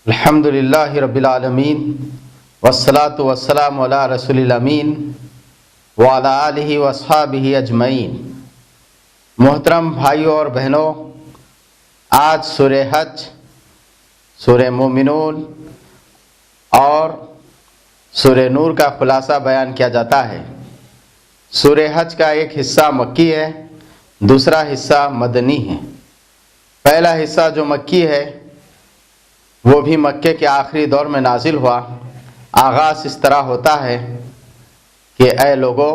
الحمدللہ رب العالمین والصلاة والسلام علی رسول الامین وعلی آلہ واصحابہ اجمعین۔ محترم بھائیوں اور بہنوں، آج سورہ حج، سورہ مومنون اور سورہ نور کا خلاصہ بیان کیا جاتا ہے۔ سورہ حج کا ایک حصہ مکی ہے، دوسرا حصہ مدنی ہے۔ پہلا حصہ جو مکی ہے وہ بھی مکے کے آخری دور میں نازل ہوا۔ آغاز اس طرح ہوتا ہے کہ اے لوگو،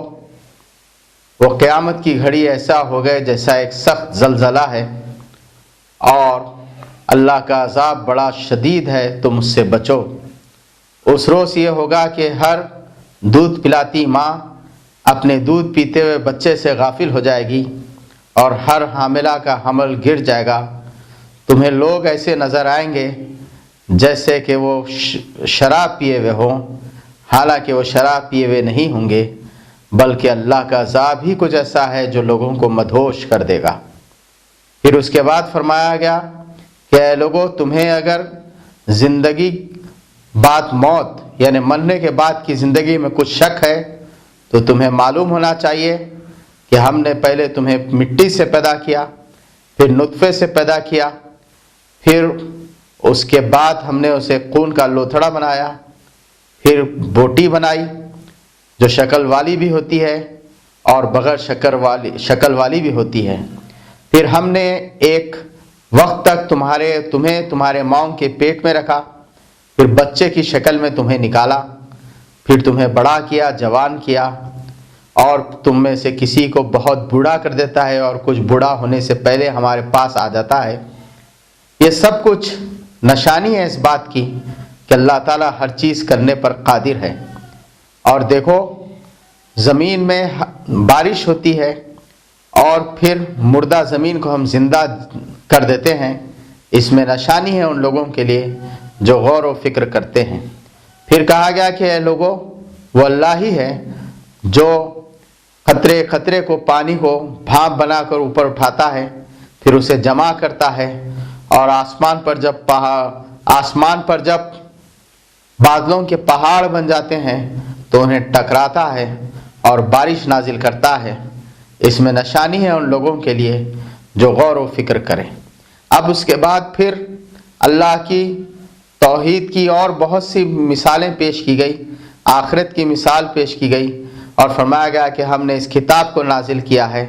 وہ قیامت کی گھڑی ایسا ہو گئے جیسا ایک سخت زلزلہ ہے، اور اللہ کا عذاب بڑا شدید ہے، تم اس سے بچو۔ اس روز یہ ہوگا کہ ہر دودھ پلاتی ماں اپنے دودھ پیتے ہوئے بچے سے غافل ہو جائے گی، اور ہر حاملہ کا حمل گر جائے گا۔ تمہیں لوگ ایسے نظر آئیں گے جیسے کہ وہ شراب پیے ہوئے ہوں، حالانکہ وہ شراب پیے ہوئے نہیں ہوں گے، بلکہ اللہ کا عذاب ہی کچھ ایسا ہے جو لوگوں کو مدہوش کر دے گا۔ پھر اس کے بعد فرمایا گیا کہ اے لوگو، تمہیں اگر زندگی بعد موت یعنی مرنے کے بعد کی زندگی میں کچھ شک ہے تو تمہیں معلوم ہونا چاہیے کہ ہم نے پہلے تمہیں مٹی سے پیدا کیا، پھر نطفے سے پیدا کیا، پھر اس کے بعد ہم نے اسے خون کا لوتھڑا بنایا، پھر بوٹی بنائی جو شکل والی بھی ہوتی ہے اور بغیر شکل والی بھی ہوتی ہے۔ پھر ہم نے ایک وقت تک تمہیں تمہارے ماؤں کے پیٹ میں رکھا، پھر بچے کی شکل میں تمہیں نکالا، پھر تمہیں بڑا کیا، جوان کیا، اور تم میں سے کسی کو بہت بوڑھا کر دیتا ہے اور کچھ بوڑھا ہونے سے پہلے ہمارے پاس آ جاتا ہے۔ یہ سب کچھ نشانی ہے اس بات کی کہ اللہ تعالیٰ ہر چیز کرنے پر قادر ہے۔ اور دیکھو، زمین میں بارش ہوتی ہے اور پھر مردہ زمین کو ہم زندہ کر دیتے ہیں۔ اس میں نشانی ہے ان لوگوں کے لیے جو غور و فکر کرتے ہیں۔ پھر کہا گیا کہ اے لوگو، وہ اللہ ہی ہے جو قطرے قطرے کو، پانی کو بھاپ بنا کر اوپر اٹھاتا ہے، پھر اسے جمع کرتا ہے، اور آسمان پر جب بادلوں کے پہاڑ بن جاتے ہیں تو انہیں ٹکراتا ہے اور بارش نازل کرتا ہے۔ اس میں نشانی ہے ان لوگوں کے لیے جو غور و فکر کریں۔ اب اس کے بعد پھر اللہ کی توحید کی اور بہت سی مثالیں پیش کی گئی، آخرت کی مثال پیش کی گئی، اور فرمایا گیا کہ ہم نے اس کتاب کو نازل کیا ہے،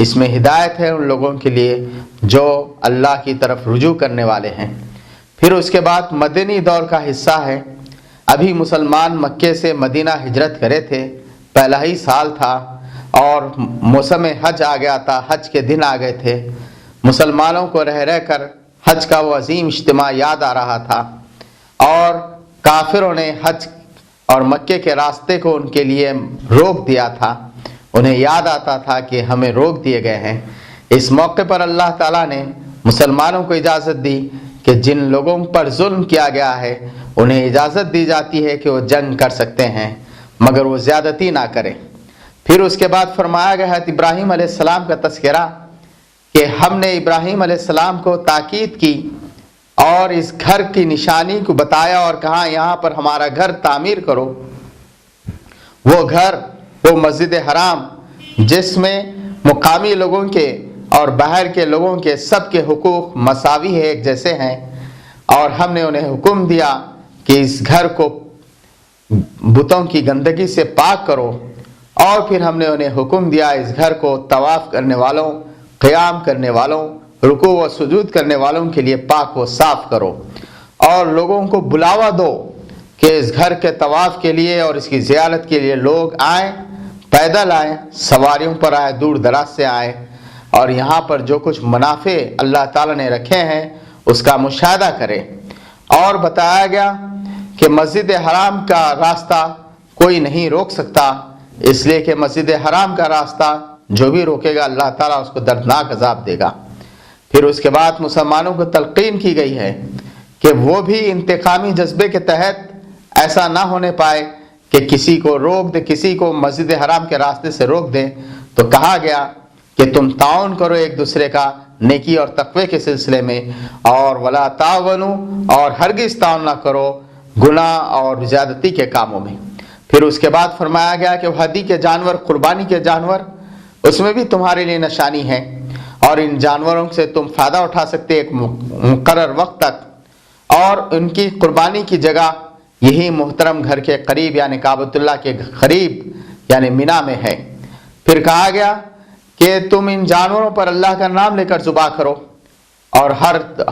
اس میں ہدایت ہے ان لوگوں کے لیے جو اللہ کی طرف رجوع کرنے والے ہیں۔ پھر اس کے بعد مدنی دور کا حصہ ہے۔ ابھی مسلمان مکے سے مدینہ ہجرت کرے تھے، پہلا ہی سال تھا اور موسم حج آ گیا تھا، حج کے دن آ گئے تھے۔ مسلمانوں کو رہ رہ کر حج کا وہ عظیم اجتماع یاد آ رہا تھا، اور کافروں نے حج اور مکے کے راستے کو ان کے لیے روک دیا تھا۔ انہیں یاد آتا تھا کہ ہمیں روک دیے گئے ہیں۔ اس موقع پر اللہ تعالیٰ نے مسلمانوں کو اجازت دی کہ جن لوگوں پر ظلم کیا گیا ہے انہیں اجازت دی جاتی ہے کہ وہ جنگ کر سکتے ہیں، مگر وہ زیادتی نہ کریں۔ پھر اس کے بعد فرمایا گیا ہے ابراہیم علیہ السلام کا تذکرہ کہ ہم نے ابراہیم علیہ السلام کو تاکید کی اور اس گھر کی نشانی کو بتایا اور کہا یہاں پر ہمارا گھر تعمیر کرو۔ وہ گھر، وہ مسجد حرام جس میں مقامی لوگوں کے اور باہر کے لوگوں کے سب کے حقوق مساوی ہے، ایک جیسے ہیں، اور ہم نے انہیں حکم دیا کہ اس گھر کو بتوں کی گندگی سے پاک کرو، اور پھر ہم نے انہیں حکم دیا اس گھر کو طواف کرنے والوں، قیام کرنے والوں، رکوع و سجود کرنے والوں کے لیے پاک و صاف کرو، اور لوگوں کو بلاوا دو کہ اس گھر کے طواف کے لیے اور اس کی زیارت کے لیے لوگ آئیں، پیدل آئیں، سواریوں پر آئیں، دور دراز سے آئیں، اور یہاں پر جو کچھ منافع اللہ تعالیٰ نے رکھے ہیں اس کا مشاہدہ کریں۔ اور بتایا گیا کہ مسجد حرام کا راستہ کوئی نہیں روک سکتا، اس لیے کہ مسجد حرام کا راستہ جو بھی روکے گا اللہ تعالیٰ اس کو دردناک عذاب دے گا۔ پھر اس کے بعد مسلمانوں کو تلقین کی گئی ہے کہ وہ بھی انتقامی جذبے کے تحت ایسا نہ ہونے پائے کہ کسی کو روک دے، کسی کو مسجد حرام کے راستے سے روک دیں۔ تو کہا گیا کہ تم تعاون کرو ایک دوسرے کا، نیکی اور تقوی کے سلسلے میں، اور ولا تعاونوا، اور ہرگز تعاون نہ کرو گناہ اور زیادتی کے کاموں میں۔ پھر اس کے بعد فرمایا گیا کہ وہ ہدی کے جانور، قربانی کے جانور، اس میں بھی تمہارے لیے نشانی ہے، اور ان جانوروں سے تم فائدہ اٹھا سکتے ایک مقرر وقت تک، اور ان کی قربانی کی جگہ یہی محترم گھر کے قریب یعنی کعبۃ اللہ کے قریب یعنی مینا میں ہے۔ پھر کہا گیا کہ تم ان جانوروں پر اللہ کا نام لے کر ذبح کرو، اور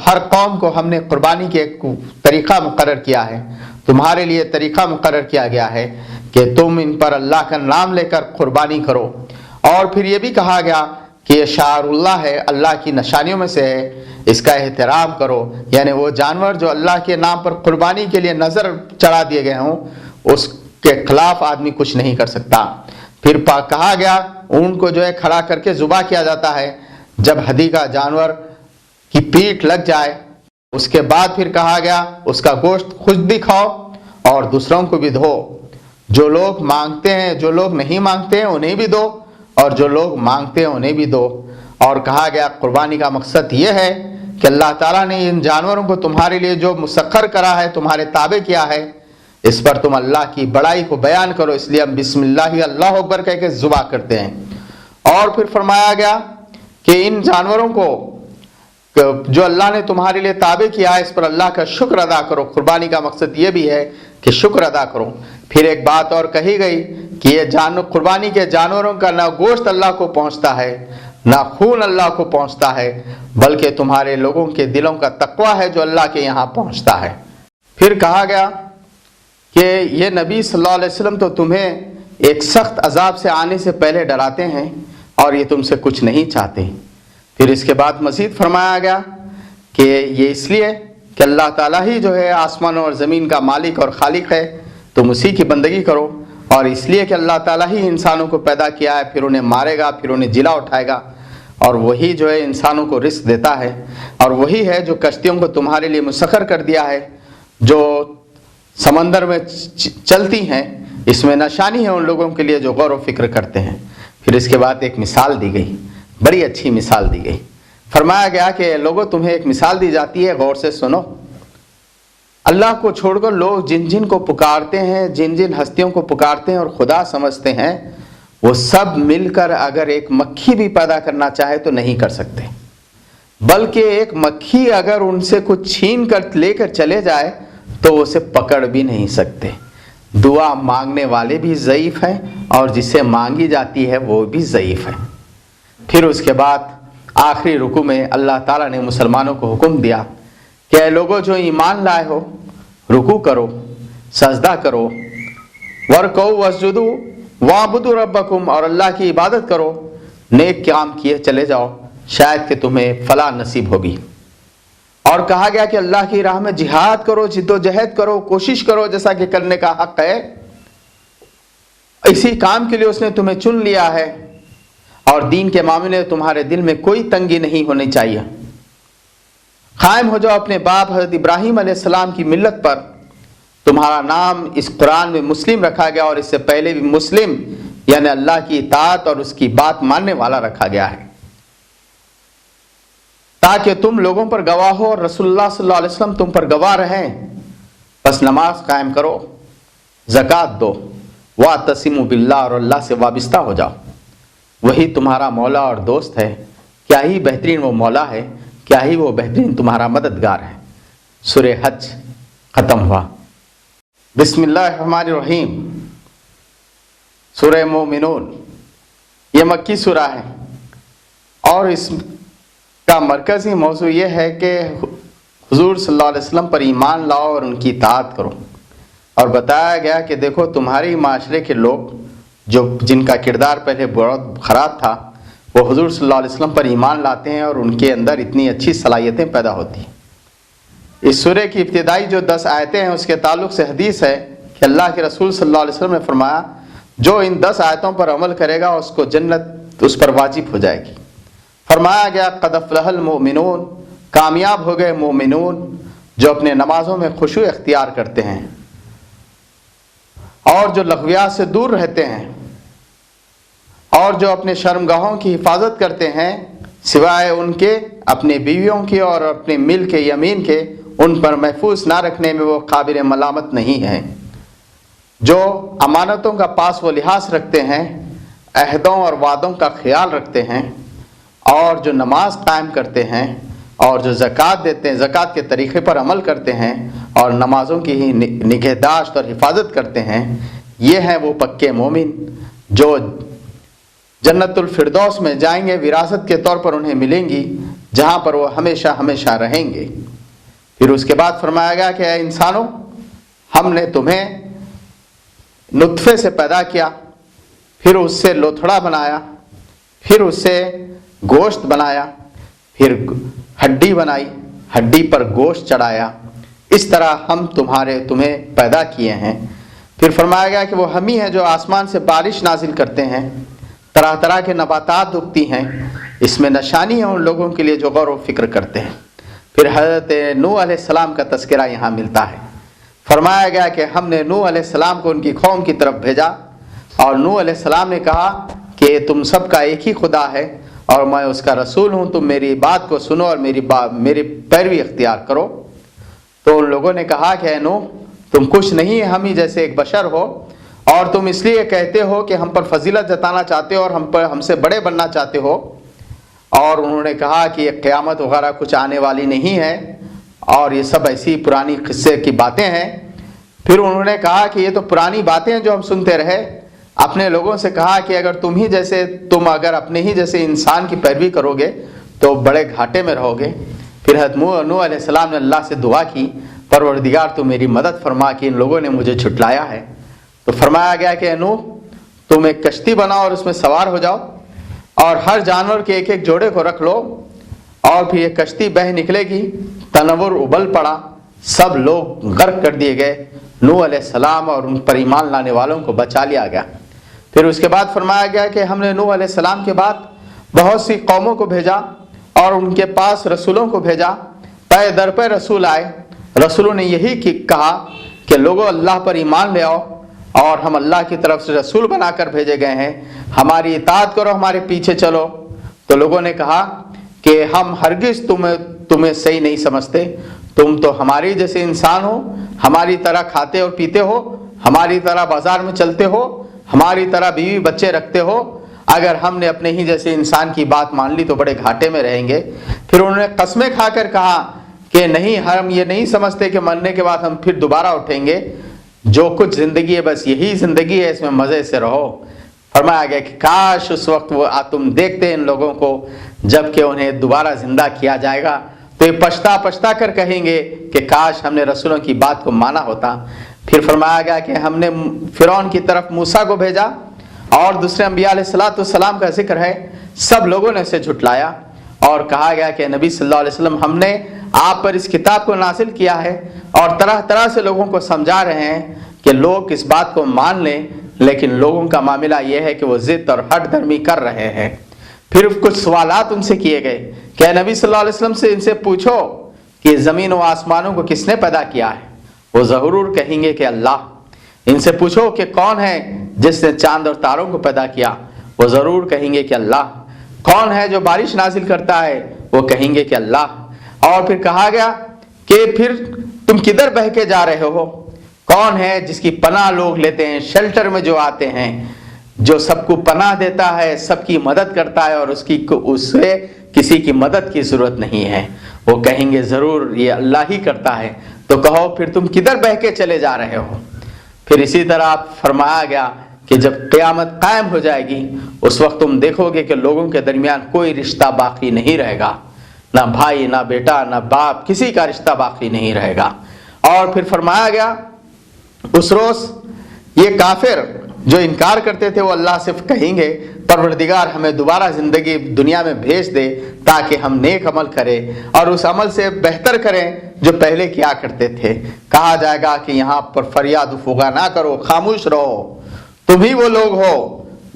ہر قوم کو ہم نے قربانی کے ایک طریقہ مقرر کیا ہے، تمہارے لیے طریقہ مقرر کیا گیا ہے کہ تم ان پر اللہ کا نام لے کر قربانی کرو۔ اور پھر یہ بھی کہا گیا کہ یہ شعار اللہ ہے، اللہ کی نشانیوں میں سے ہے، اس کا احترام کرو، یعنی وہ جانور جو اللہ کے نام پر قربانی کے لیے نظر چڑھا دیے گئے ہوں اس کے خلاف آدمی کچھ نہیں کر سکتا۔ پھر کہا گیا اونٹ کو جو ہے کھڑا کر کے ذبح کیا جاتا ہے، جب ہدی کا جانور کی پیٹھ لگ جائے اس کے بعد پھر کہا گیا اس کا گوشت خود بھی کھاؤ اور دوسروں کو بھی دو، جو لوگ مانگتے ہیں، جو لوگ نہیں مانگتے ہیں انہیں بھی دو، اور جو لوگ مانگتے ہیں انہیں بھی دو۔ اور کہا گیا قربانی کا مقصد یہ ہے کہ اللہ تعالیٰ نے ان جانوروں کو تمہارے لیے جو مسخر کرا ہے، تمہارے تابع کیا ہے، اس پر تم اللہ کی بڑائی کو بیان کرو، اس لیے ہم بسم اللہ اللہ اکبر کہہ کے ذبح کرتے ہیں۔ اور پھر فرمایا گیا کہ ان جانوروں کو جو اللہ نے تمہارے لیے تابع کیا ہے اس پر اللہ کا شکر ادا کرو، قربانی کا مقصد یہ بھی ہے کہ شکر ادا کرو۔ پھر ایک بات اور کہی گئی کہ یہ قربانی کے جانوروں کا نہ گوشت اللہ کو پہنچتا ہے نہ خون اللہ کو پہنچتا ہے، بلکہ تمہارے لوگوں کے دلوں کا تقوی ہے جو اللہ کے یہاں پہنچتا ہے۔ پھر کہا گیا کہ یہ نبی صلی اللہ علیہ وسلم تو تمہیں ایک سخت عذاب سے آنے سے پہلے ڈراتے ہیں اور یہ تم سے کچھ نہیں چاہتے۔ پھر اس کے بعد مزید فرمایا گیا کہ یہ اس لیے کہ اللہ تعالیٰ ہی جو ہے آسمانوں اور زمین کا مالک اور خالق ہے، تم اسی کی بندگی کرو، اور اس لیے کہ اللہ تعالیٰ ہی انسانوں کو پیدا کیا ہے، پھر انہیں مارے گا، پھر انہیں جلا اٹھائے گا، اور وہی جو ہے انسانوں کو رزق دیتا ہے، اور وہی ہے جو کشتیوں کو تمہارے لیے مسخر کر دیا ہے جو سمندر میں چلتی ہیں، اس میں نشانی ہے ان لوگوں کے لیے جو غور و فکر کرتے ہیں۔ پھر اس کے بعد ایک مثال دی گئی، بڑی اچھی مثال دی گئی۔ فرمایا گیا کہ لوگوں تمہیں ایک مثال دی جاتی ہے، غور سے سنو۔ اللہ کو چھوڑ کر لوگ جن جن کو پکارتے ہیں، جن جن ہستیوں کو پکارتے ہیں اور خدا سمجھتے ہیں، وہ سب مل کر اگر ایک مکھی بھی پیدا کرنا چاہے تو نہیں کر سکتے، بلکہ ایک مکھی اگر ان سے کچھ چھین کر لے کر چلے جائے تو اسے پکڑ بھی نہیں سکتے۔ دعا مانگنے والے بھی ضعیف ہیں اور جسے مانگی جاتی ہے وہ بھی ضعیف ہے۔ پھر اس کے بعد آخری رکوع میں اللہ تعالیٰ نے مسلمانوں کو حکم دیا کہ اے لوگوں جو ایمان لائے ہو، رکوع کرو، سجدہ کرو، ورکعوا واسجدوا واعبدوا ربکم، اور اللہ کی عبادت کرو، نیک کام کیے چلے جاؤ، شاید کہ تمہیں فلاح نصیب ہوگی۔ اور کہا گیا کہ اللہ کی راہ میں جہاد کرو، جد و جہد کرو، کوشش کرو جیسا کہ کرنے کا حق ہے، اسی کام کے لیے اس نے تمہیں چن لیا ہے، اور دین کے معاملے میں تمہارے دل میں کوئی تنگی نہیں ہونی چاہیے۔ قائم ہو جاؤ اپنے باپ حضرت ابراہیم علیہ السلام کی ملت پر۔ تمہارا نام اس قرآن میں مسلم رکھا گیا، اور اس سے پہلے بھی مسلم یعنی اللہ کی اطاعت اور اس کی بات ماننے والا رکھا گیا ہے، تاکہ تم لوگوں پر گواہ ہو اور رسول اللہ صلی اللہ علیہ وسلم تم پر گواہ رہیں۔ بس نماز قائم کرو، زکوٰۃ دو، واعتصموا باللہ، اور اللہ سے وابستہ ہو جاؤ، وہی تمہارا مولا اور دوست ہے۔ کیا ہی بہترین وہ مولا ہے، کیا ہی وہ بہترین تمہارا مددگار ہے۔ سورہ حج ختم ہوا۔ بسم اللہ الرحمن الرحیم۔ سورہ مومنون یہ مکی سورہ ہے، اور اس کا مرکزی موضوع یہ ہے کہ حضور صلی اللہ علیہ وسلم پر ایمان لاؤ اور ان کی اطاعت کرو، اور بتایا گیا کہ دیکھو تمہاری معاشرے کے لوگ جن کا کردار پہلے بہت خراب تھا، وہ حضور صلی اللہ علیہ وسلم پر ایمان لاتے ہیں اور ان کے اندر اتنی اچھی صلاحیتیں پیدا ہوتی ہیں۔ اس سورہ کی ابتدائی جو 10 آیتیں ہیں اس کے تعلق سے حدیث ہے کہ اللہ کے رسول صلی اللہ علیہ وسلم نے فرمایا جو ان 10 آیتوں پر عمل کرے گا اس کو جنت اس پر واجب ہو جائے گی۔ فرمایا گیا قد افلح المؤمنون، کامیاب ہو گئے مومنون جو اپنے نمازوں میں خشوع اختیار کرتے ہیں اور جو لغویات سے دور رہتے ہیں اور جو اپنے شرمگاہوں کی حفاظت کرتے ہیں، سوائے ان کے اپنی بیویوں کے اور اپنے مل کے یمین کے ان پر محفوظ نہ رکھنے میں وہ قابل ملامت نہیں ہیں۔ جو امانتوں کا پاس و لحاظ رکھتے ہیں، عہدوں اور وعدوں کا خیال رکھتے ہیں، اور جو نماز قائم کرتے ہیں اور جو زکوٰۃ دیتے ہیں، زکوٰۃ کے طریقے پر عمل کرتے ہیں اور نمازوں کی ہی نگہداشت اور حفاظت کرتے ہیں، یہ ہیں وہ پکے مومن جو جنت الفردوس میں جائیں گے، وراثت کے طور پر انہیں ملیں گی، جہاں پر وہ ہمیشہ ہمیشہ رہیں گے۔ پھر اس کے بعد فرمایا گیا کہ اے انسانوں، ہم نے تمہیں نطفے سے پیدا کیا، پھر اس سے لوتھڑا بنایا، پھر اس سے گوشت بنایا، پھر ہڈی بنائی، ہڈی پر گوشت چڑھایا، اس طرح ہم تمہیں پیدا کیے ہیں۔ پھر فرمایا گیا کہ وہ ہم ہی ہیں جو آسمان سے بارش نازل کرتے ہیں، طرح طرح کے نباتات اگتی ہیں، اس میں نشانی ہے ان لوگوں کے لیے جو غور و فکر کرتے ہیں۔ پھر حضرت نوح علیہ السلام کا تذکرہ یہاں ملتا ہے۔ فرمایا گیا کہ ہم نے نوح علیہ السلام کو ان کی قوم کی طرف بھیجا، اور نوح علیہ السلام نے کہا کہ تم سب کا ایک ہی خدا ہے اور میں اس کا رسول ہوں، تم میری بات کو سنو اور میری پیروی اختیار کرو۔ تو ان لوگوں نے کہا کہ اے نوح، تم کچھ نہیں، ہم ہی جیسے ایک بشر ہو، اور تم اس لیے کہتے ہو کہ ہم پر فضیلت جتانا چاہتے ہو اور ہم سے بڑے بننا چاہتے ہو۔ اور انہوں نے کہا کہ یہ قیامت وغیرہ کچھ آنے والی نہیں ہے، اور یہ سب ایسی پرانی قصے کی باتیں ہیں۔ پھر انہوں نے کہا کہ یہ تو پرانی باتیں ہیں جو ہم سنتے رہے۔ اپنے لوگوں سے کہا کہ اگر تم اگر اپنے ہی جیسے انسان کی پیروی کرو گے تو بڑے گھاٹے میں رہو گے۔ پھر حضرت نوح علیہ السلام نے اللہ سے دعا کی، پروردگار تو میری مدد فرما کہ ان لوگوں نے مجھے جھٹلایا ہے۔ تو فرمایا گیا کہ اے نوح، تم ایک کشتی بناؤ اور اس میں سوار ہو جاؤ، اور ہر جانور کے ایک ایک جوڑے کو رکھ لو، اور پھر یہ کشتی بہہ نکلے گی۔ تنور ابل پڑا، سب لوگ غرق کر دیے گئے، نوح علیہ السلام اور ان پر ایمان لانے والوں کو بچا لیا گیا۔ پھر اس کے بعد فرمایا گیا کہ ہم نے نوح علیہ السلام کے بعد بہت سی قوموں کو بھیجا اور ان کے پاس رسولوں کو بھیجا، پے در پہ رسول آئے۔ رسولوں نے یہی کہا کہ لوگوں اللہ پر ایمان لے آؤ، اور ہم اللہ کی طرف سے رسول بنا کر بھیجے گئے ہیں، ہماری اطاعت کرو، ہمارے پیچھے چلو۔ تو لوگوں نے کہا کہ ہم ہرگز تمہیں صحیح نہیں سمجھتے، تم تو ہماری جیسے انسان ہو، ہماری طرح کھاتے اور پیتے ہو، ہماری طرح بازار میں چلتے ہو، ہماری طرح بیوی بچے رکھتے ہو، اگر ہم نے اپنے ہی جیسے انسان کی بات مان لی تو بڑے گھاٹے میں رہیں گے۔ پھر انہوں نے قسمیں کھا کر کہا کہ نہیں، ہم یہ نہیں سمجھتے کہ مرنے کے بعد ہم پھر دوبارہ اٹھیں گے، جو کچھ زندگی ہے بس یہی زندگی ہے، اس میں مزے سے رہو۔ فرمایا گیا کہ کاش اس وقت تم دیکھتے ان لوگوں کو جب کہ انہیں دوبارہ زندہ کیا جائے گا، تو یہ پچھتا کر کہیں گے کہ کاش ہم نے رسولوں کی بات کو مانا ہوتا۔ پھر فرمایا گیا کہ ہم نے فرعون کی طرف موسیٰ کو بھیجا، اور دوسرے انبیاء علیہ السلام کا ذکر ہے، سب لوگوں نے اسے جھٹلایا، اور کہا گیا کہ نبی صلی اللہ علیہ وسلم ہم نے آپ پر اس کتاب کو نازل کیا ہے، اور طرح طرح سے لوگوں کو سمجھا رہے ہیں کہ لوگ اس بات کو مان لیں، لیکن لوگوں کا معاملہ یہ ہے کہ وہ ضد اور ہٹ دھرمی کر رہے ہیں۔ پھر کچھ سوالات ان سے کیے گئے کہ نبی صلی اللہ علیہ وسلم سے ان سے پوچھو کہ زمین و آسمانوں کو کس نے پیدا کیا ہے؟ وہ ضرور کہیں گے کہ اللہ۔ ان سے پوچھو کہ کون ہے جس نے چاند اور تاروں کو پیدا کیا؟ وہ ضرور کہیں گے کہ اللہ۔ کون ہے جو بارش نازل کرتا ہے؟ وہ کہیں گے کہ اللہ۔ اور پھر کہا گیا کہ پھر تم کدھر بہہ کے جا رہے ہو؟ کون ہے جس کی پناہ لوگ لیتے ہیں، شیلٹر میں جو آتے ہیں، جو سب کو پناہ دیتا ہے، سب کی مدد کرتا ہے، اور اس سے کسی کی مدد کی ضرورت نہیں ہے؟ وہ کہیں گے ضرور یہ اللہ ہی کرتا ہے۔ تو کہو پھر تم کدھر بہہ کے چلے جا رہے ہو؟ پھر اسی طرح فرمایا گیا کہ جب قیامت قائم ہو جائے گی اس وقت تم دیکھو گے کہ لوگوں کے درمیان کوئی رشتہ باقی نہیں رہے گا، نہ بھائی، نہ بیٹا، نہ باپ، کسی کا رشتہ باقی نہیں رہے گا۔ اور پھر فرمایا گیا اس روز یہ کافر جو انکار کرتے تھے وہ اللہ سے کہیں گے پروردگار ہمیں دوبارہ زندگی دنیا میں بھیج دے تاکہ ہم نیک عمل کریں اور اس عمل سے بہتر کریں جو پہلے کیا کرتے تھے۔ کہا جائے گا کہ یہاں پر فریاد و فغاں نہ کرو، خاموش رہو، تم ہی وہ لوگ ہو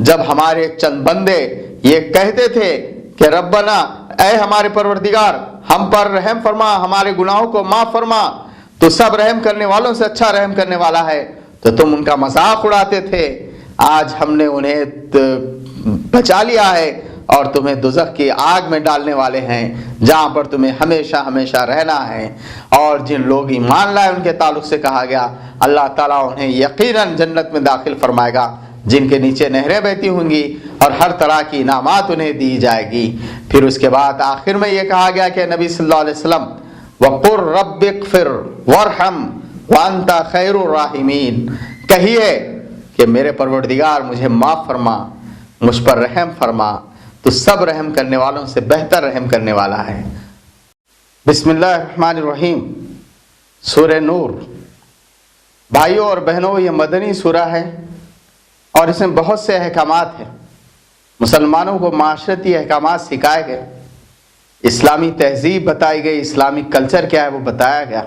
جب ہمارے چند بندے یہ کہتے تھے کہ ربنا، اے ہمارے پروردگار ہم پر رحم فرما، ہمارے گناہوں کو معاف فرما، تو سب رحم کرنے والوں سے اچھا رحم کرنے والا ہے، تو تم ان کا مذاق اڑاتے تھے۔ آج ہم نے انہیں بچا لیا ہے اور تمہیں دوزخ کی آگ میں ڈالنے والے ہیں جہاں پر تمہیں ہمیشہ ہمیشہ رہنا ہے۔ اور جن لوگ ایمان لائے ان کے تعلق سے کہا گیا اللہ تعالیٰ انہیں یقیناً جنت میں داخل فرمائے گا جن کے نیچے نہریں بہتی ہوں گی اور ہر طرح کی انعامات انہیں دی جائے گی۔ پھر اس کے بعد آخر میں یہ کہا گیا کہ نبی صلی اللہ علیہ وسلم وَقُلْ رَبِّ اغْفِرْ وَارْحَمْ وَأَنْتَ خَيْرُ الرَّاحِمِينَ، کہیے کہ میرے پروردگار مجھے معاف فرما، مجھ پر رحم فرما، تو سب رحم کرنے والوں سے بہتر رحم کرنے والا ہے۔ بسم اللہ الرحمن الرحیم۔ سورہ نور، بھائیوں اور بہنوں، یہ مدنی سورہ ہے اور اس میں بہت سے احکامات ہیں۔ مسلمانوں کو معاشرتی احکامات سکھائے گئے، اسلامی تہذیب بتائی گئی، اسلامی کلچر کیا ہے وہ بتایا گیا۔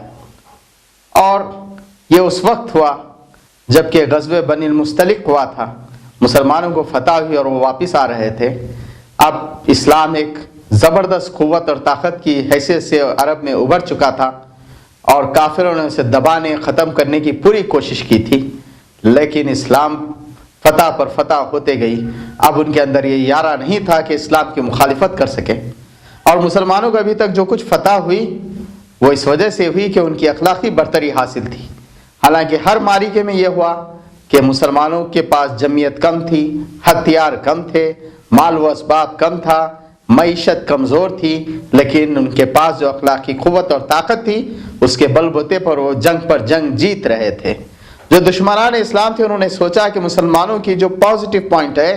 اور یہ اس وقت ہوا جب کہ غزوہ بنی المستلق ہوا تھا، مسلمانوں کو فتح ہوئی اور وہ واپس آ رہے تھے۔ اب اسلام ایک زبردست قوت اور طاقت کی حیثیت سے عرب میں ابھر چکا تھا اور کافروں نے اسے دبانے ختم کرنے کی پوری کوشش کی تھی، لیکن اسلام فتح پر فتح ہوتے گئی۔ اب ان کے اندر یہ ارادہ نہیں تھا کہ اسلام کی مخالفت کر سکے، اور مسلمانوں کو ابھی تک جو کچھ فتح ہوئی وہ اس وجہ سے ہوئی کہ ان کی اخلاقی برتری حاصل تھی۔ حالانکہ ہر معرکے میں یہ ہوا کہ مسلمانوں کے پاس جمعیت کم تھی، ہتھیار کم تھے، مال و اسباب کم تھا، معیشت کمزور تھی، لیکن ان کے پاس جو اخلاقی قوت اور طاقت تھی اس کے بل بوتے پر وہ جنگ پر جنگ جیت رہے تھے۔ جو دشمنان اسلام تھے انہوں نے سوچا کہ مسلمانوں کی جو پازیٹیو پوائنٹ ہے،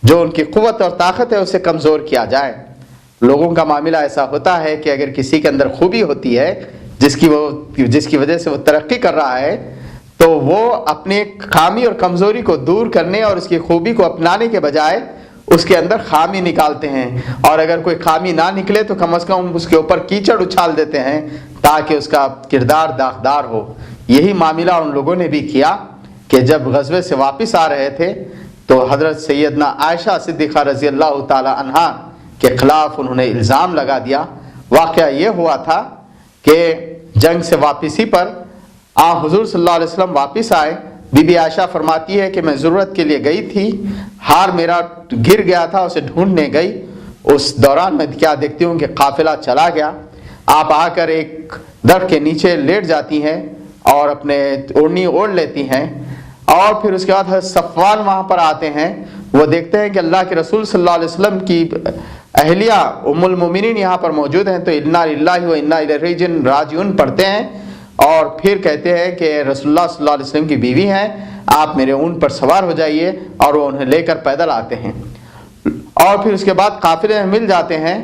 جو ان کی قوت اور طاقت ہے، اسے کمزور کیا جائے۔ لوگوں کا معاملہ ایسا ہوتا ہے کہ اگر کسی کے اندر خوبی ہوتی ہے جس کی وجہ سے وہ ترقی کر رہا ہے، تو وہ اپنے خامی اور کمزوری کو دور کرنے اور اس کی خوبی کو اپنانے کے بجائے اس کے اندر خامی نکالتے ہیں، اور اگر کوئی خامی نہ نکلے تو کم از کم اس کے اوپر کیچڑ اچھال دیتے ہیں تاکہ اس کا کردار داغدار ہو۔ یہی معاملہ ان لوگوں نے بھی کیا کہ جب غزوے سے واپس آ رہے تھے تو حضرت سیدنا عائشہ صدیقہ رضی اللہ تعالی عنہا کے خلاف انہوں نے الزام لگا دیا۔ واقعہ یہ ہوا تھا کہ جنگ سے واپسی پر حضور صلی اللہ علیہ وسلم واپس آئے۔ بی بی عائشہ فرماتی ہے کہ میں ضرورت کے لیے گئی تھی، ہار میرا گر گیا تھا، اسے ڈھونڈنے گئی۔ اس دوران میں کیا دیکھتی ہوں کہ قافلہ چلا گیا۔ آپ آ کر ایک درخت کے نیچے لیٹ جاتی ہیں اور اپنے اوڑھنی اوڑھ لیتی ہیں، اور پھر اس کے بعد حضرت صفوان وہاں پر آتے ہیں۔ وہ دیکھتے ہیں کہ اللہ کے رسول صلی اللہ علیہ وسلم کی اہلیہ ام المومنین یہاں پر موجود ہیں، تو انا للہ و انا الیہ راجعون پڑھتے ہیں اور پھر کہتے ہیں کہ رسول اللہ صلی اللہ علیہ وسلم کی بیوی ہیں، آپ میرے اونٹ پر سوار ہو جائیے، اور وہ انہیں لے کر پیدل آتے ہیں۔ اور پھر اس کے بعد قافلے میں مل جاتے ہیں۔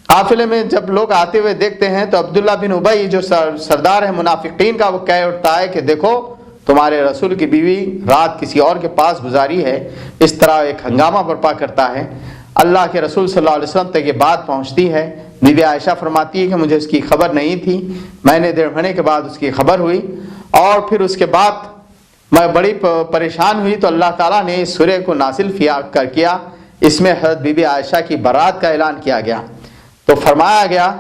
قافلے میں جب لوگ آتے ہوئے دیکھتے ہیں تو عبداللہ بن ابی جو سردار ہے منافقین کا، وہ کہہ اٹھتا ہے کہ دیکھو تمہارے رسول کی بیوی رات کسی اور کے پاس گزاری ہے، اس طرح ایک ہنگامہ برپا کرتا ہے۔ اللہ کے رسول صلی اللہ علیہ وسلم تک یہ بات پہنچتی ہے۔ بی بی عائشہ فرماتی ہے کہ مجھے اس کی خبر نہیں تھی، میں نے 1.5 مہینے کے بعد اس کی خبر ہوئی، اور پھر اس کے بعد میں بڑی پریشان ہوئی تو اللہ تعالیٰ نے اس سورہ کو نازل کیا۔ اس میں حضرت بی بی عائشہ کی برات کا اعلان کیا گیا، تو فرمایا گیا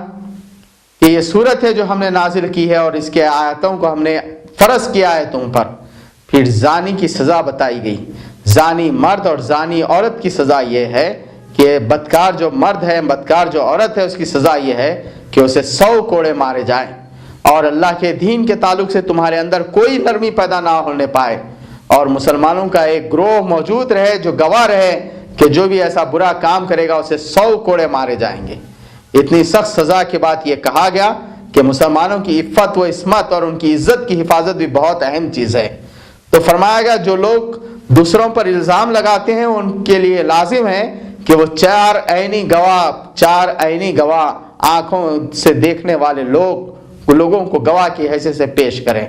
کہ یہ صورت ہے جو ہم نے نازل کی ہے اور اس کے آیتوں کو ہم نے فرض کیا ہے تم پر۔ پھر زانی کی سزا بتائی گئی، زانی مرد اور زانی عورت کی سزا یہ ہے کہ بدکار جو مرد ہے، بدکار جو عورت ہے، اس کی سزا یہ ہے کہ اسے 100 کوڑے مارے جائیں، اور اللہ کے دین کے تعلق سے تمہارے اندر کوئی نرمی پیدا نہ ہونے پائے، اور مسلمانوں کا ایک گروہ موجود رہے جو گواہ رہے کہ جو بھی ایسا برا کام کرے گا اسے 100 کوڑے مارے جائیں گے۔ اتنی سخت سزا کے بعد یہ کہا گیا کہ مسلمانوں کی عفت و عصمت اور ان کی عزت کی حفاظت بھی بہت اہم چیز ہے۔ تو فرمایا گیا جو لوگ دوسروں پر الزام لگاتے ہیں ان کے لیے لازم ہے کہ وہ 4 عینی گواہ آنکھوں سے دیکھنے والے لوگوں کو گواہ کی حیثیت سے پیش کریں۔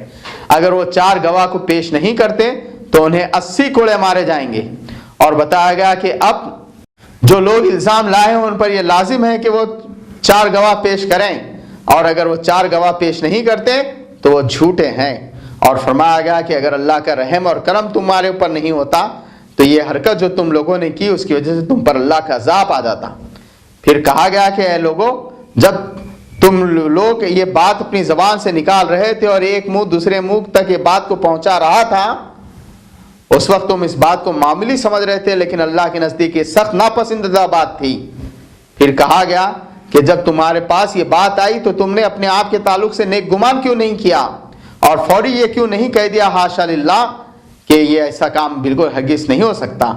اگر وہ 4 گواہ کو پیش نہیں کرتے تو انہیں 80 کوڑے مارے جائیں گے۔ اور بتایا گیا کہ اب جو لوگ الزام لائے ہیں ان پر یہ لازم ہے کہ وہ 4 گواہ پیش کریں، اور اگر وہ 4 گواہ پیش نہیں کرتے تو وہ جھوٹے ہیں۔ اور فرمایا گیا کہ اگر اللہ کا رحم اور کرم تمہارے اوپر نہیں ہوتا تو یہ حرکت جو تم لوگوں نے کی اس کی وجہ سے تم پر اللہ کا عذاب آ جاتا۔ پھر کہا گیا کہ اے لوگوں، جب تم لوگ یہ بات اپنی زبان سے نکال رہے تھے اور ایک منہ دوسرے منہ تک یہ بات کو پہنچا رہا تھا اس وقت تم اس بات کو معمولی سمجھ رہے تھے، لیکن اللہ کے نزدیک یہ سخت ناپسندیدہ بات تھی۔ پھر کہا گیا کہ جب تمہارے پاس یہ بات آئی تو تم نے اپنے آپ کے تعلق سے نیک گمان کیوں نہیں کیا، اور فوری یہ کیوں نہیں کہہ دیا حاشا للہ کہ یہ ایسا کام بالکل ہرگز نہیں ہو سکتا۔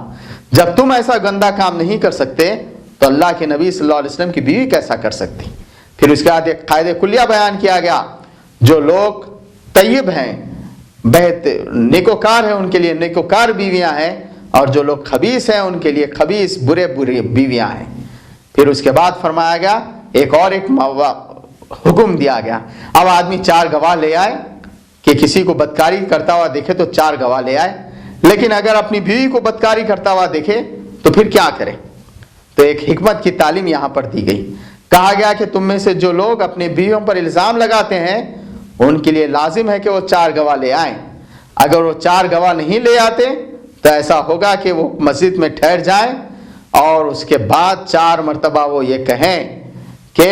جب تم ایسا گندا کام نہیں کر سکتے تو اللہ کے نبی صلی اللہ علیہ وسلم کی بیوی کیسا کر سکتی؟ پھر اس کے بعد ایک قاعدہ کلیہ بیان کیا گیا، جو لوگ طیب ہیں، نیکوکار ہیں، ان کے لیے نیکوکار بیویاں ہیں، اور جو لوگ خبیث ہیں ان کے لیے خبیث برے بیویاں ہیں۔ پھر اس کے بعد فرمایا گیا ایک حکم دیا گیا، اب آدمی 4 گواہ لے آئے کہ کسی کو بدکاری کرتا ہوا دیکھے تو 4 گواہ لے آئے، لیکن اگر اپنی بیوی کو بدکاری کرتا ہوا دیکھے تو پھر کیا کرے؟ تو ایک حکمت کی تعلیم یہاں پر دی گئی۔ کہا گیا کہ تم میں سے جو لوگ اپنی بیویوں پر الزام لگاتے ہیں ان کے لیے لازم ہے کہ وہ 4 گواہ لے آئیں۔ اگر وہ 4 گواہ نہیں لے آتے تو ایسا ہوگا کہ وہ مسجد میں ٹھہر جائیں اور اس کے بعد 4 مرتبہ وہ یہ کہیں کہ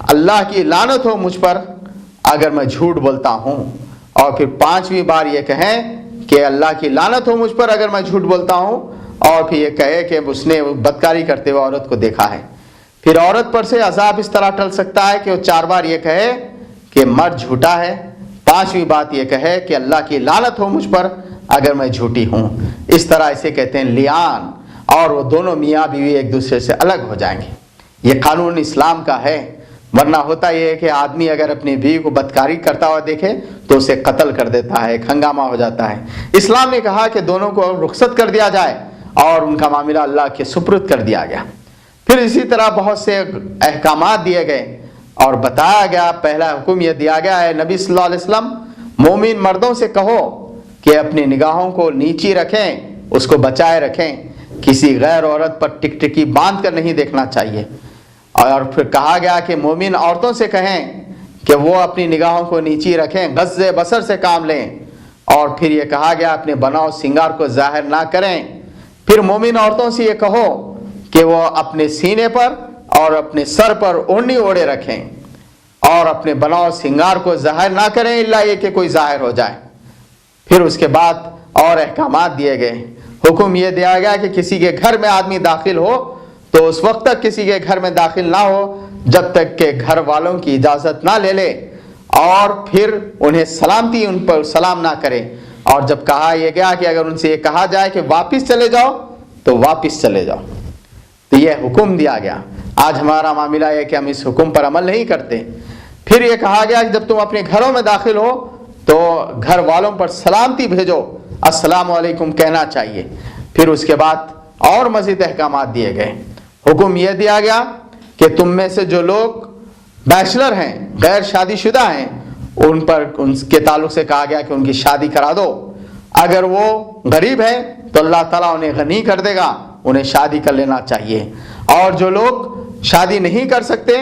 اللہ کی لعنت ہو مجھ پر اگر میں جھوٹ بولتا ہوں، اور پھر 5ویں بار یہ کہیں کہ اللہ کی لعنت ہو مجھ پر اگر میں جھوٹ بولتا ہوں، اور پھر یہ کہے کہ اس نے بدکاری کرتے ہوئے عورت کو دیکھا ہے۔ پھر عورت پر سے عذاب اس طرح ٹل سکتا ہے کہ وہ 4 بار یہ کہے کہ مرد جھوٹا ہے، 5ویں بات یہ کہے کہ اللہ کی لعنت ہو مجھ پر اگر میں جھوٹی ہوں۔ اس طرح اسے کہتے ہیں لیان، اور وہ دونوں میاں بیوی ایک دوسرے سے الگ ہو جائیں گے۔ یہ قانون اسلام کا ہے، ورنہ ہوتا یہ ہے کہ آدمی اگر اپنی بیوی کو بدکاری کرتا ہوا دیکھے تو اسے قتل کر دیتا ہے، ایک ہنگامہ ہو جاتا ہے۔ اسلام نے کہا کہ دونوں کو رخصت کر دیا جائے اور ان کا معاملہ اللہ کے سپرد کر دیا گیا۔ پھر اسی طرح بہت سے احکامات دیے گئے اور بتایا گیا۔ پہلا حکم یہ دیا گیا ہے نبی صلی اللہ علیہ وسلم مومن مردوں سے کہو کہ اپنی نگاہوں کو نیچی رکھیں، اس کو بچائے رکھیں، کسی غیر عورت پر ٹکٹکی باندھ کر نہیں دیکھنا چاہیے۔ اور پھر کہا گیا کہ مومن عورتوں سے کہیں کہ وہ اپنی نگاہوں کو نیچی رکھیں، غض بصر سے کام لیں۔ اور پھر یہ کہا گیا اپنے بناؤ سنگار کو ظاہر نہ کریں۔ پھر مومن عورتوں سے یہ کہو کہ وہ اپنے سینے پر اور اپنے سر پر اوڑھنی اوڑھے رکھیں اور اپنے بناؤ سنگار کو ظاہر نہ کریں الا یہ کہ کوئی ظاہر ہو جائے۔ پھر اس کے بعد اور احکامات دیے گئے۔ حکم یہ دیا گیا کہ کسی کے گھر میں آدمی داخل ہو تو اس وقت تک کسی کے گھر میں داخل نہ ہو جب تک کہ گھر والوں کی اجازت نہ لے لے، اور پھر انہیں سلامتی ان پر سلام نہ کرے۔ اور جب کہا یہ گیا کہ اگر ان سے یہ کہا جائے کہ واپس چلے جاؤ تو واپس چلے جاؤ۔ تو یہ حکم دیا گیا۔ آج ہمارا معاملہ ہے کہ ہم اس حکم پر عمل نہیں کرتے۔ پھر یہ کہا گیا کہ جب تم اپنے گھروں میں داخل ہو تو گھر والوں پر سلامتی بھیجو، السلام علیکم کہنا چاہیے۔ پھر اس کے بعد اور مزید احکامات دیے گئے۔ حکم یہ دیا گیا کہ تم میں سے جو لوگ بیچلر ہیں، غیر شادی شدہ ہیں، ان پر ان کے تعلق سے کہا گیا کہ ان کی شادی کرا دو۔ اگر وہ غریب ہیں تو اللہ تعالیٰ انہیں غنی کر دے گا، انہیں شادی کر لینا چاہیے۔ اور جو لوگ شادی نہیں کر سکتے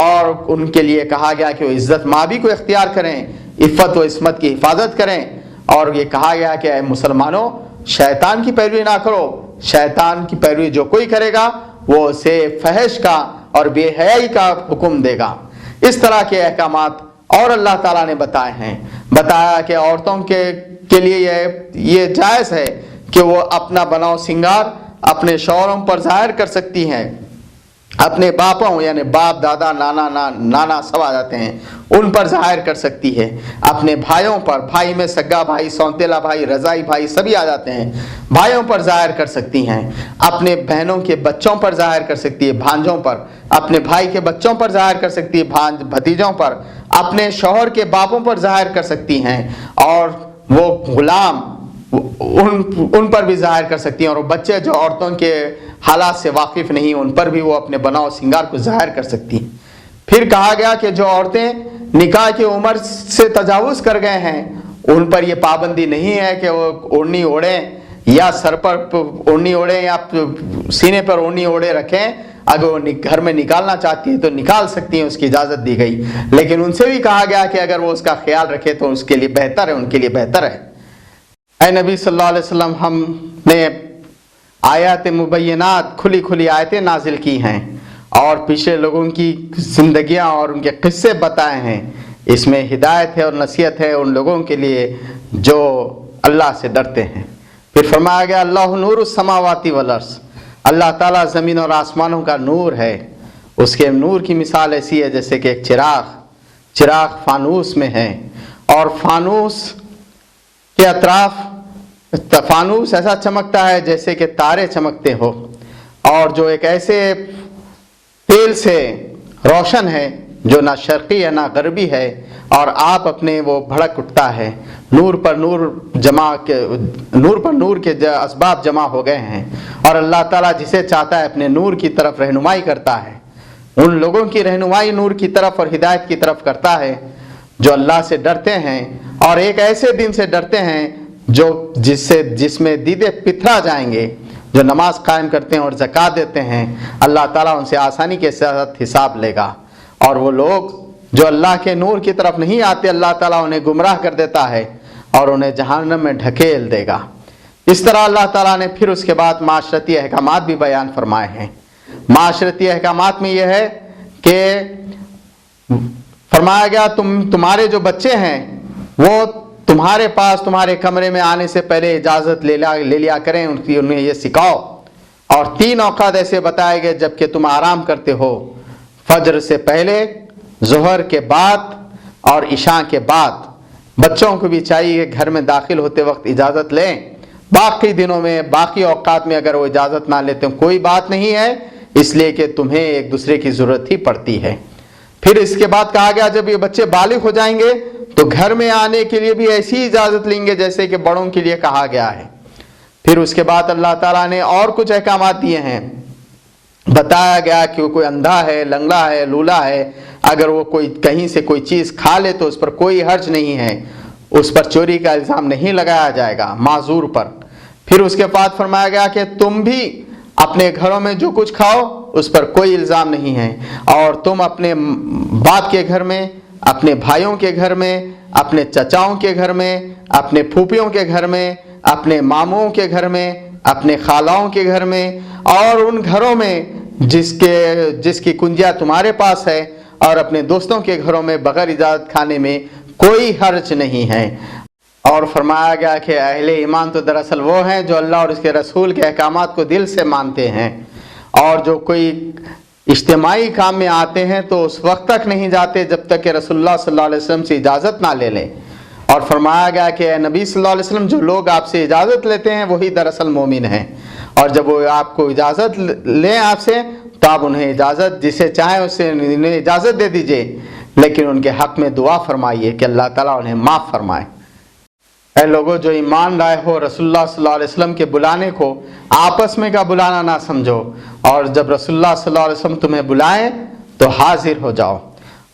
اور ان کے لیے کہا گیا کہ وہ عزت مابی کو اختیار کریں، عفت و عصمت کی حفاظت کریں۔ اور یہ کہا گیا کہ اے مسلمانوں شیطان کی پیروی نہ کرو، شیطان کی پیروی جو کوئی کرے گا وہ اسے فحش کا اور بے حیائی کا حکم دے گا۔ اس طرح کے احکامات اور اللہ تعالیٰ نے بتائے ہیں۔ بتایا کہ عورتوں کے لیے یہ جائز ہے کہ وہ اپنا بناؤ سنگار اپنے شوہروں پر ظاہر کر سکتی ہیں، اپنے باپوں یعنی باپ دادا نانا سب آ جاتے ہیں ان پر ظاہر کر سکتی ہے، اپنے بھائیوں پر، بھائی میں سگا بھائی، سونتیلا بھائی، رضائی بھائی سبھی آ جاتے ہیں، بھائیوں پر ظاہر کر سکتی ہیں، اپنے بہنوں کے بچوں پر ظاہر کر سکتی ہے، بھانجوں پر، اپنے بھائی کے بچوں پر ظاہر کر سکتی ہے، بھتیجوں پر، اپنے شوہر کے باپوں پر ظاہر کر سکتی ہیں، اور وہ غلام ان پر بھی ظاہر کر سکتی ہیں، اور وہ بچے جو عورتوں کے حالات سے واقف نہیں ان پر بھی وہ اپنے بناؤ سنگار کو ظاہر کر سکتی ہیں۔ پھر کہا گیا کہ جو عورتیں نکاح کی عمر سے تجاوز کر گئے ہیں ان پر یہ پابندی نہیں ہے کہ وہ اوڑھنی اوڑھیں یا سر پر اوڑھنی اوڑھیں یا سینے پر اوڑھنی اوڑھے رکھیں۔ اگر وہ گھر میں نکالنا چاہتی ہے تو نکال سکتی ہیں، اس کی اجازت دی گئی، لیکن ان سے بھی کہا گیا کہ اگر وہ اس کا خیال رکھے تو اس کے لیے بہتر ہے، ان کے لیے بہتر ہے۔ اے نبی صلی اللہ علیہ وسلم ہم نے آیات مبینات کھلی آیتیں نازل کی ہیں اور پچھلے لوگوں کی زندگیاں اور ان کے قصے بتائے ہیں۔ اس میں ہدایت ہے اور نصیحت ہے ان لوگوں کے لیے جو اللہ سے ڈرتے ہیں۔ پھر فرمایا گیا اللہ نور السماواتی والارض، اللہ تعالیٰ زمین اور آسمانوں کا نور ہے۔ اس کے نور کی مثال ایسی ہے جیسے کہ ایک چراغ فانوس میں ہے، اور فانوس کے اطراف فانوس ایسا چمکتا ہے جیسے کہ تارے چمکتے ہو، اور جو ایک ایسے تیل سے روشن ہے جو نہ شرقی ہے نہ غربی ہے، اور آپ اپنے وہ بھڑک اٹھتا ہے، نور پر نور کے اسباب جمع ہو گئے ہیں، اور اللہ تعالیٰ جسے چاہتا ہے اپنے نور کی طرف رہنمائی کرتا ہے۔ ان لوگوں کی رہنمائی نور کی طرف اور ہدایت کی طرف کرتا ہے جو اللہ سے ڈرتے ہیں، اور ایک ایسے دن سے ڈرتے ہیں جس میں دیدے پتھرا جائیں گے۔ جو نماز قائم کرتے ہیں اور زکوٰۃ دیتے ہیں، اللہ تعالیٰ ان سے آسانی کے ساتھ حساب لے گا، اور وہ لوگ جو اللہ کے نور کی طرف نہیں آتے، اللہ تعالیٰ انہیں گمراہ کر دیتا ہے اور انہیں جہنم میں ڈھکیل دے گا۔ اس طرح اللہ تعالیٰ نے پھر اس کے بعد معاشرتی احکامات بھی بیان فرمائے ہیں۔ معاشرتی احکامات میں یہ ہے کہ فرمایا گیا تمہارے جو بچے ہیں وہ تمہارے پاس تمہارے کمرے میں آنے سے پہلے اجازت لے لیا کریں، انہیں یہ سکھاؤ، اور 3 اوقات ایسے بتائے گئے جب کہ تم آرام کرتے ہو، فجر سے پہلے، ظہر کے بعد اور عشاء کے بعد۔ بچوں کو بھی چاہیے کہ گھر میں داخل ہوتے وقت اجازت لیں، باقی دنوں میں باقی اوقات میں اگر وہ اجازت نہ لیتے ہیں کوئی بات نہیں ہے، اس لیے کہ تمہیں ایک دوسرے کی ضرورت ہی پڑتی ہے۔ پھر اس کے بعد کہا گیا جب یہ بچے بالغ ہو جائیں گے تو گھر میں آنے کے لیے بھی ایسی اجازت لیں گے جیسے کہ بڑوں کے لیے کہا گیا ہے۔ پھر اس کے بعد اللہ تعالیٰ نے اور کچھ احکامات دیے ہیں، بتایا گیا کہ وہ کوئی اندھا ہے، لنگڑا ہے، لولا ہے، اگر وہ کہیں سے کوئی چیز کھا لے تو اس پر کوئی حرج نہیں ہے، اس پر چوری کا الزام نہیں لگایا جائے گا معذور پر۔ پھر اس کے بعد فرمایا گیا کہ تم بھی اپنے گھروں میں جو کچھ کھاؤ اس پر کوئی الزام نہیں ہے، اور تم اپنے باپ کے گھر میں، اپنے بھائیوں کے گھر میں، اپنے چچاؤں کے گھر میں، اپنے پھوپھیوں کے گھر میں، اپنے ماموں کے گھر میں، اپنے خالاؤں کے گھر میں، اور ان گھروں میں جس کی کنجیاں تمہارے پاس ہے، اور اپنے دوستوں کے گھروں میں بغیر اجازت کھانے میں کوئی حرج نہیں ہے۔ اور فرمایا گیا کہ اہل ایمان تو دراصل وہ ہیں جو اللہ اور اس کے رسول کے احکامات کو دل سے مانتے ہیں، اور جو کوئی اجتماعی کام میں آتے ہیں تو اس وقت تک نہیں جاتے جب تک کہ رسول اللہ صلی اللہ علیہ وسلم سے اجازت نہ لے لیں۔ اور فرمایا گیا کہ اے نبی صلی اللہ علیہ وسلم جو لوگ آپ سے اجازت لیتے ہیں وہی دراصل مومن ہیں، اور جب وہ آپ کو اجازت لیں آپ سے تو آپ انہیں اجازت جسے چاہیں اس سے انہیں اجازت دے دیجئے، لیکن ان کے حق میں دعا فرمائیے کہ اللہ تعالیٰ انہیں معاف فرمائے۔ اے لوگوں جو ایمان لائے ہو، رسول اللہ صلی اللہ علیہ وسلم کے بلانے کو آپس میں کا بلانا نہ سمجھو، اور جب رسول اللہ صلی اللہ علیہ وسلم تمہیں بلائیں تو حاضر ہو جاؤ۔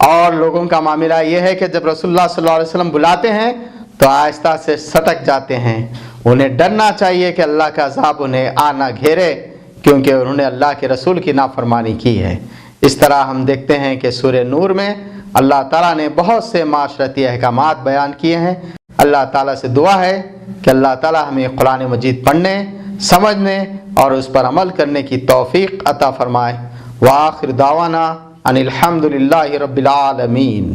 اور لوگوں کا معاملہ یہ ہے کہ جب رسول اللہ صلی اللہ علیہ وسلم بلاتے ہیں تو آہستہ سے سٹک جاتے ہیں، انہیں ڈرنا چاہیے کہ اللہ کا عذاب انہیں نہ گھیرے، کیونکہ انہوں نے اللہ کے رسول کی نافرمانی کی ہے۔ اس طرح ہم دیکھتے ہیں کہ سورہ نور میں اللہ تعالیٰ نے بہت سے معاشرتی احکامات بیان کیے ہیں۔ اللہ تعالیٰ سے دعا ہے کہ اللہ تعالیٰ ہمیں قرآن مجید پڑھنے، سمجھنے اور اس پر عمل کرنے کی توفیق عطا فرمائے۔ وآخر دعوانا ان الحمد للہ رب العالمین۔